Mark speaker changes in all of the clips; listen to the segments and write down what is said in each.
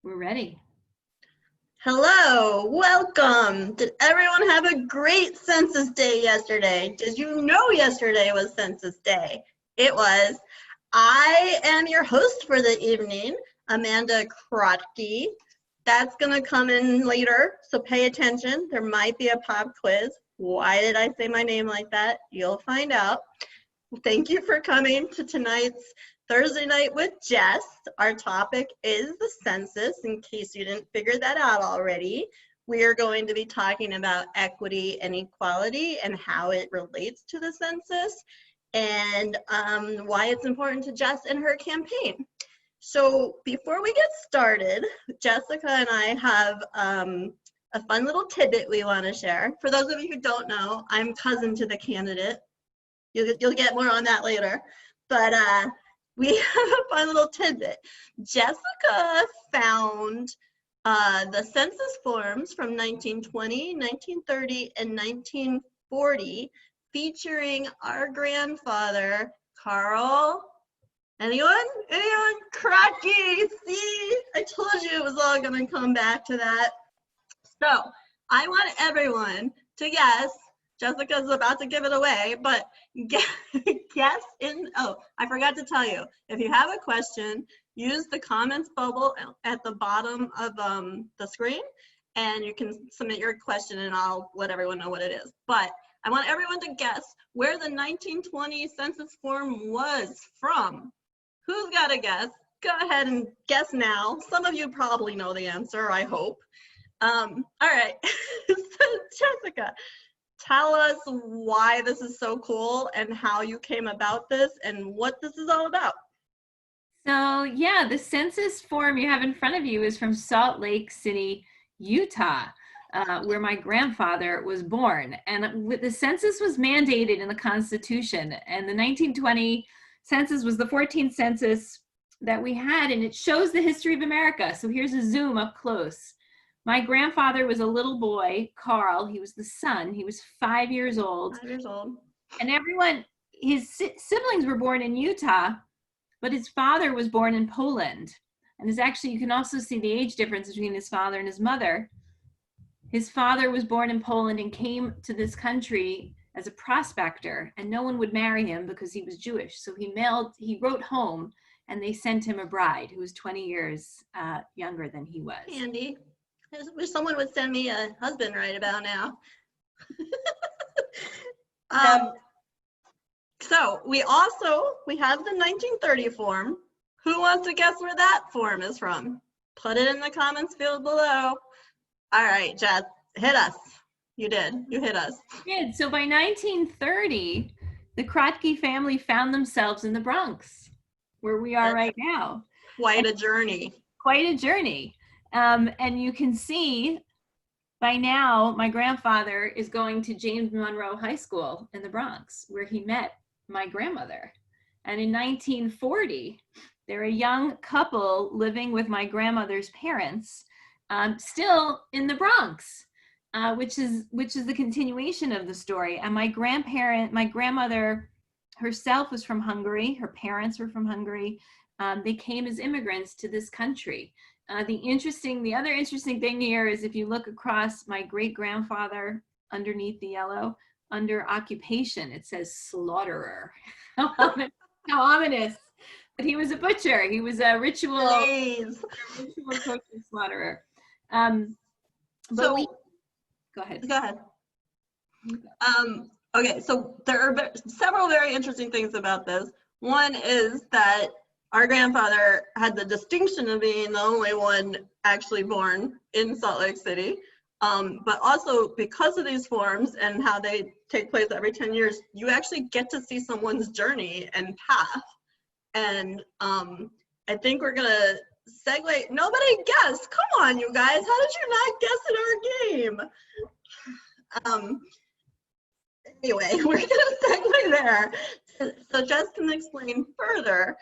Speaker 1: We're ready.
Speaker 2: Hello, welcome. Did everyone have a great Census Day yesterday? Did you know yesterday was Census Day? It was. I am your host for the evening, Amanda Krotke. That's going to come in later, so pay attention. There might be a pop quiz. Why did I say my name like that? You'll find out. Thank you for coming to tonight's Thursday Night with Jess. Our topic is the census, in case you didn't figure that out already. We are going to be talking about equity and equality and how it relates to the census and why it's important to Jess and her campaign. So before we get started, Jessica and I have a fun little tidbit we want to share. For those of you who don't know, I'm cousin to the candidate. You'll get more on that later. But we have a fun little tidbit. Jessica found the census forms from 1920, 1930, and 1940 featuring our grandfather, Carl. Anyone? Krotke. See, I told you it was all going to come back to that. So I want everyone to guess. Jessica's about to give it away, but guess in, oh, I forgot to tell you, if you have a question, use the comments bubble at the bottom of the screen, and you can submit your question and I'll let everyone know what it is. But I want everyone to guess where the 1920 census form was from. Who's got a guess? Go ahead and guess now. Some of you probably know the answer, I hope. All right, so Jessica, tell us why this is so cool and how you came about this and what this is all about.
Speaker 1: So yeah, the census form you have in front of you is from Salt Lake City, Utah, where my grandfather was born. And the census was mandated in the Constitution. And the 1920 census was the 14th census that we had, and it shows the history of America. So here's a zoom up close. My grandfather was a little boy, Carl. He was the son. He was 5 years old.
Speaker 2: 5 years old.
Speaker 1: And everyone, his siblings were born in Utah, but his father was born in Poland. And there's actually, you can also see the age difference between his father and his mother. His father was born in Poland and came to this country as a prospector, and no one would marry him because he was Jewish. So he wrote home, and they sent him a bride who was 20 years younger than he was.
Speaker 2: Andy. I wish someone would send me a husband right about now. So we have the 1930 form. Who wants to guess where that form is from? Put it in the comments field below. All right, Jess, hit us. You did. You hit us.
Speaker 1: I did. So by 1930, the Krotke family found themselves in the Bronx, where we are right now.
Speaker 2: Quite a journey.
Speaker 1: Quite a journey. And you can see by now, my grandfather is going to James Monroe High School in the Bronx, where he met my grandmother. And in 1940, they're a young couple living with my grandmother's parents, still in the Bronx, which is the continuation of the story. And my grandmother herself was from Hungary. Her parents were from Hungary. They came as immigrants to this country. The other interesting thing here is if you look across my great-grandfather underneath the yellow, under occupation, it says slaughterer. How ominous. But he was a butcher. He was a ritual kosher slaughterer. Go ahead.
Speaker 2: Go ahead. Okay, so there are several very interesting things about this. One is that our grandfather had the distinction of being the only one actually born in Salt Lake City. But also because of these forms and how they take place every 10 years, you actually get to see someone's journey and path. And I think we're gonna segue. Nobody guessed. Come on, you guys. How did you not guess in our game? Anyway, we're gonna segue there. So Jess can explain further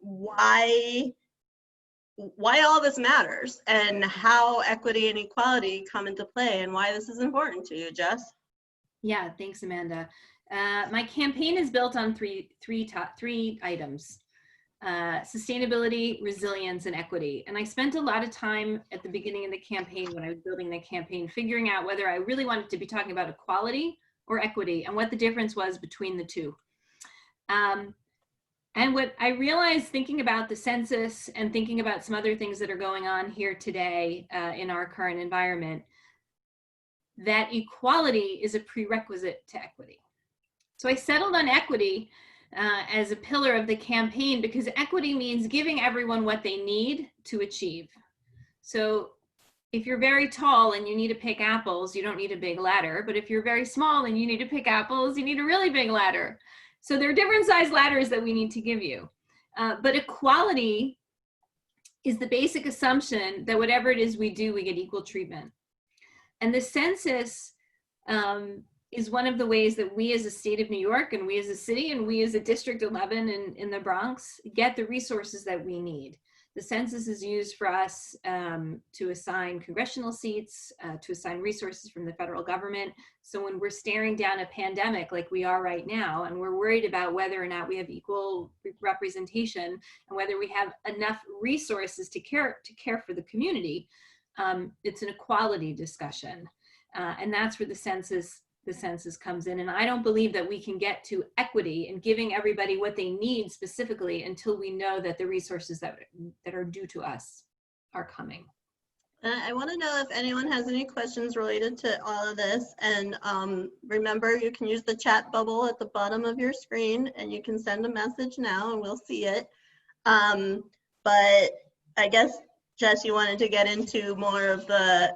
Speaker 2: why all this matters and how equity and equality come into play and why this is important to you, Jess.
Speaker 1: Yeah, thanks, Amanda. My campaign is built on three items. sustainability, resilience, and equity. And I spent a lot of time at the beginning of the campaign when I was building the campaign, figuring out whether I really wanted to be talking about equality or equity and what the difference was between the two. And what I realized thinking about the census and thinking about some other things that are going on here today in our current environment, that equality is a prerequisite to equity. So I settled on equity as a pillar of the campaign because equity means giving everyone what they need to achieve. So if you're very tall and you need to pick apples, you don't need a big ladder. But if you're very small and you need to pick apples, you need a really big ladder. So there are different size ladders that we need to give you. But equality is the basic assumption that whatever it is we do, we get equal treatment. And the census is one of the ways that we as a state of New York and we as a city and we as a District 11 in the Bronx get the resources that we need. The census is used for us to assign congressional seats, to assign resources from the federal government. So when we're staring down a pandemic like we are right now, and we're worried about whether or not we have equal representation and whether we have enough resources to care for the community, it's an equality discussion. And that's where the census comes in. And I don't believe that we can get to equity and giving everybody what they need specifically until we know that the resources that are due to us are coming.
Speaker 2: I want to know if anyone has any questions related to all of this. And remember, you can use the chat bubble at the bottom of your screen and you can send a message now and we'll see it. But I guess, Jess, you wanted to get into more of the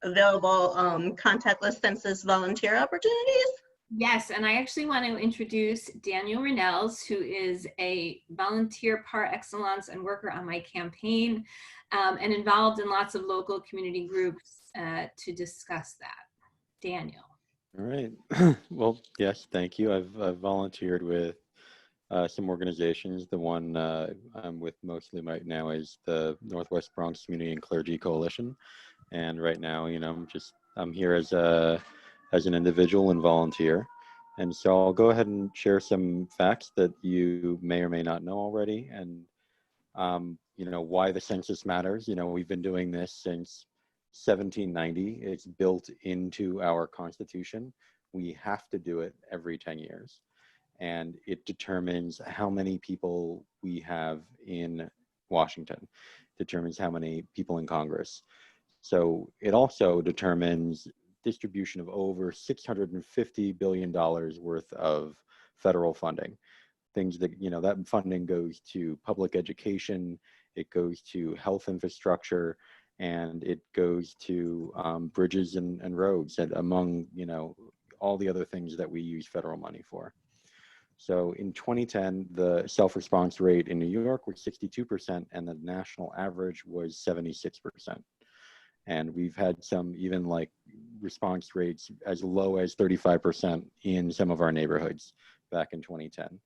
Speaker 2: available contactless census volunteer opportunities?
Speaker 1: Yes, and I actually want to introduce Daniel Rinels, who is a volunteer par excellence and worker on my campaign and involved in lots of local community groups to discuss that. Daniel.
Speaker 3: All right. Well, yes, thank you. I've volunteered with some organizations. The one I'm with mostly right now is the Northwest Bronx Community and Clergy Coalition. And right now, you know, I'm here as an individual and volunteer. And so I'll go ahead and share some facts that you may or may not know already, and you know, why the census matters. You know, we've been doing this since 1790. It's built into our Constitution. We have to do it every 10 years. And it determines how many people we have in Washington, determines how many people in Congress. So it also determines distribution of over $650 billion worth of federal funding. Things that, you know, that funding goes to public education, it goes to health infrastructure, and it goes to bridges and roads, and among, you know, all the other things that we use federal money for. So in 2010, the self-response rate in New York was 62%, and the national average was 76%. And we've had some even like response rates as low as 35% in some of our neighborhoods back in 2010.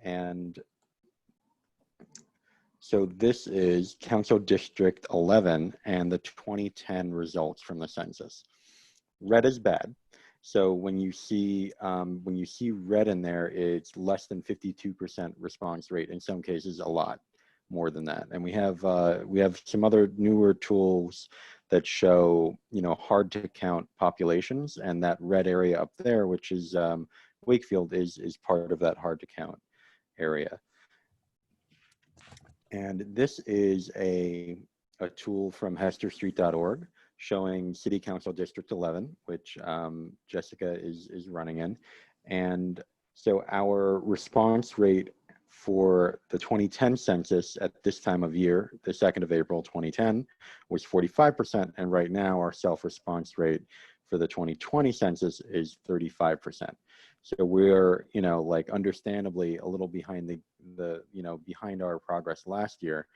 Speaker 3: And so this is Council District 11 and the 2010 results from the census. Red is bad. So when you see red in there, it's less than 52% response rate. In some cases, a lot more than that. And we have some other newer tools that show, you know, hard to count populations, and that red area up there, which is Wakefield, is part of that hard to count area. And this is a tool from hesterstreet.org showing City Council District 11, which Jessica is running in. And so our response rate for the 2010 census at this time of year, the 2nd of April 2010, was 45%. And right now our self-response rate for the 2020 census is 35%. So we're, you know, like understandably a little behind behind our progress last year,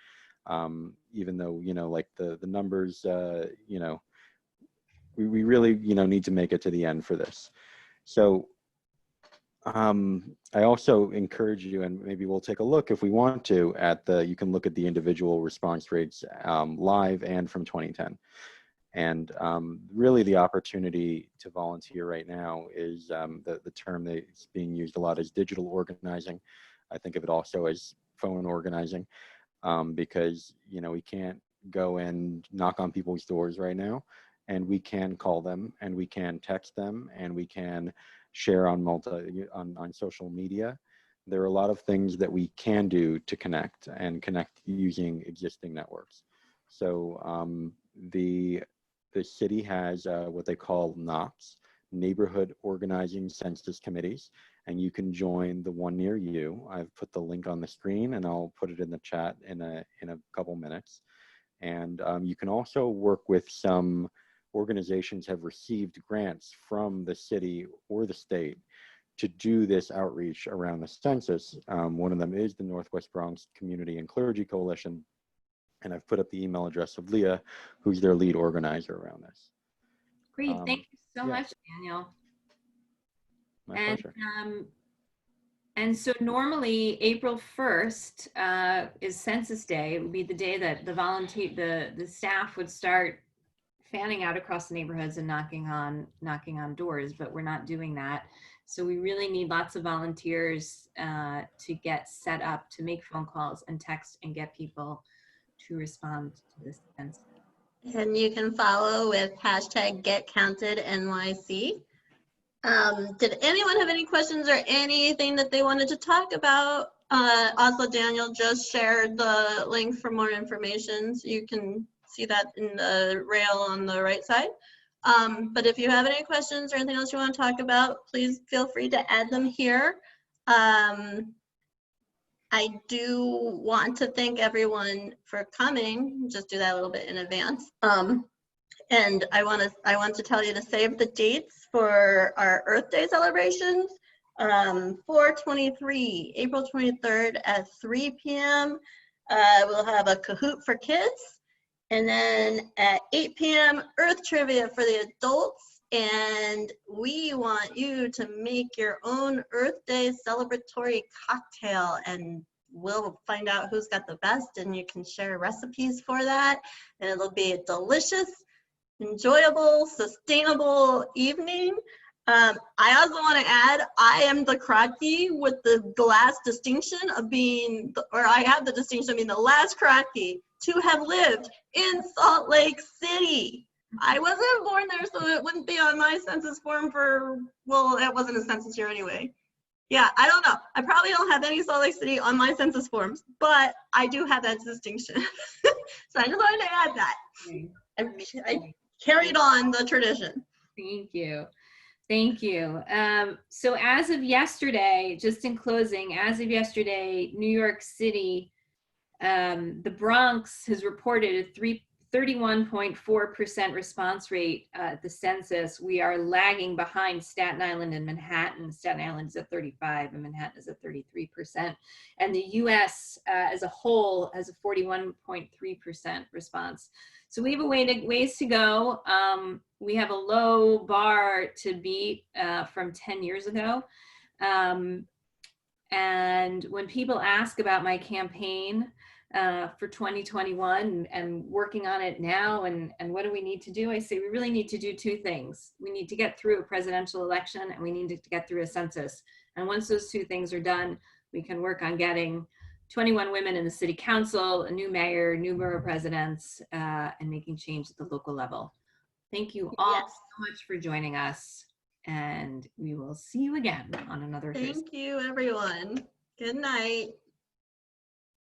Speaker 3: even though, you know, like the numbers, you know, we really, you know, need to make it to the end for this. So I also encourage you, and maybe we'll take a look if we want to, you can look at the individual response rates live and from 2010. And really the opportunity to volunteer right now is the term that's being used a lot is digital organizing. I think of it also as phone organizing, because, you know, we can't go and knock on people's doors right now, and we can call them, and we can text them, and we can share on on social media. There are a lot of things that we can do to connect and connect using existing networks. So the city has what they call NOCs, Neighborhood Organizing Census Committees, and you can join the one near you. I've put the link on the screen, and I'll put it in the chat in a couple minutes. And you can also work with some organizations have received grants from the city or the state to do this outreach around the census. One of them is the Northwest Bronx Community and Clergy Coalition. And I've put up the email address of Leah, who's their lead organizer around this.
Speaker 1: Great. Thank you so
Speaker 3: yeah.
Speaker 1: much, Daniel.
Speaker 3: My pleasure.
Speaker 1: And so normally April 1st is Census Day. It would be the day that the staff would start fanning out across the neighborhoods and knocking on doors, but we're not doing that. So we really need lots of volunteers to get set up to make phone calls and text and get people to respond to this census.
Speaker 2: And you can follow with #GetCountedNYC. Did anyone have any questions or anything that they wanted to talk about? Also, Daniel just shared the link for more information, so you can see that in the rail on the right side. But if you have any questions or anything else you want to talk about, please feel free to add them here. I do want to thank everyone for coming. Just do that a little bit in advance. And I want to tell you to save the dates for our Earth Day celebrations. 4/23, April 23rd at 3 p.m. We'll have a Kahoot for kids. And then at 8 p.m., Earth Trivia for the adults. And we want you to make your own Earth Day celebratory cocktail, and we'll find out who's got the best, and you can share recipes for that. And it'll be a delicious, enjoyable, sustainable evening. I also want to add, I am the Crocky with the last distinction of being, or I have the distinction of being the last Crocky to have lived in Salt Lake City. I wasn't born there, so it wouldn't be on my census form for, well, it wasn't a census year anyway. Yeah, I don't know. I probably don't have any Salt Lake City on my census forms, but I do have that distinction. So I just wanted to add that. I carried on the tradition.
Speaker 1: Thank you. Thank you. So as of yesterday, just in closing, as of yesterday, New York City, the Bronx has reported a 31.4% response rate at the census. We are lagging behind Staten Island and Manhattan. Staten Island is at 35 and Manhattan is at 33%. And the US as a whole has a 41.3% response. So we have a ways to go. We have a low bar to beat from 10 years ago. And when people ask about my campaign for 2021 and working on it now, and what do we need to do, I say we really need to do two things. We need to get through a presidential election, and we need to get through a census. And once those two things are done, we can work on getting 21 women in the city council, a new mayor, new borough presidents, and making change at the local level. Thank you all so much for joining us, and we will see you again on another Thursday.
Speaker 2: Thank you, everyone. Good night.